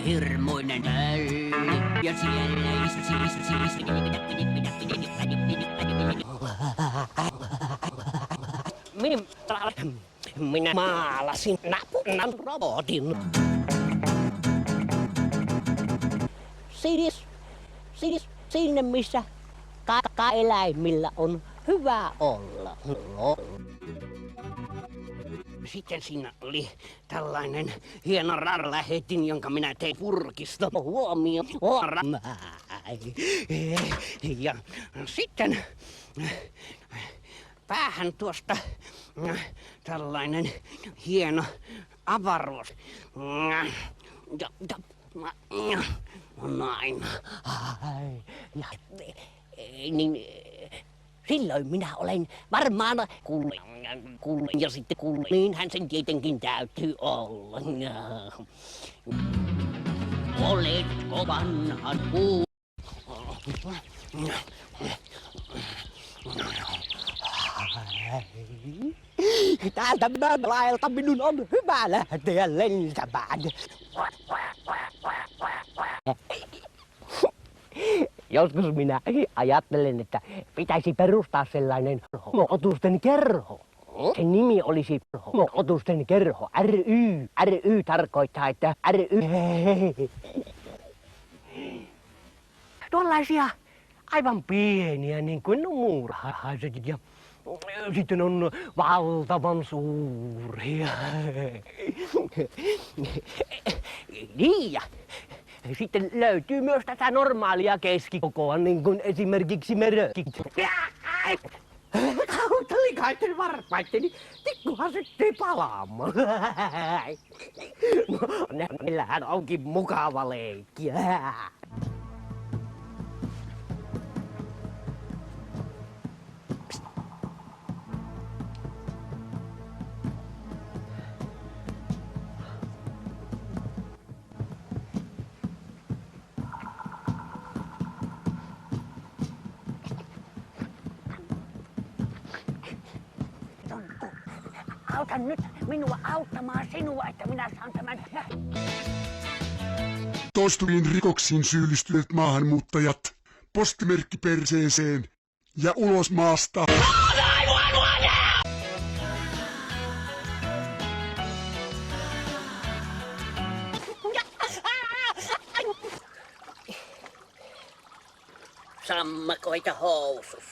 hirmuinen hölli. Ja siellä minä maalasin napunnan robotin. Sinne missä eläimillä on hyvä olla. Sitten siinä oli tällainen hieno rarlähetin, jonka minä tein purkista. Huomio. Ja sitten päähän tuosta tällainen hieno avaruus. Näin. Niin silloin minä olen varmaan kuulin ja sitten kuulin. Niinhän sen tietenkin täytyy olla. Oletko vanhan puu? Täältä laelta minun on hyvä lähteä lentämään. Joskus minä ajattelen, että pitäisi perustaa sellainen otusten kerho. Sen nimi olisi otusten kerho, ry. Ry tarkoittaa, että tuollaisia aivan pieniä, niin kuin muurahaiset. Ja sitten on valtavan suuria. Niin ja sitten löytyy myös tätä normaalia keskikokoa, niin kuin esimerkiksi merökit. Kauttelikaiden varpaitteni, tikkuhan syttyi palaamaan. Niillähän onkin mukava leikki. Auta nyt minua auttamaan sinua, että minä saan tämän. Toistuviin rikoksiin syyllistyneet maahanmuuttajat, postimerkki perseeseen ja ulos maasta. Sammakoita housussa.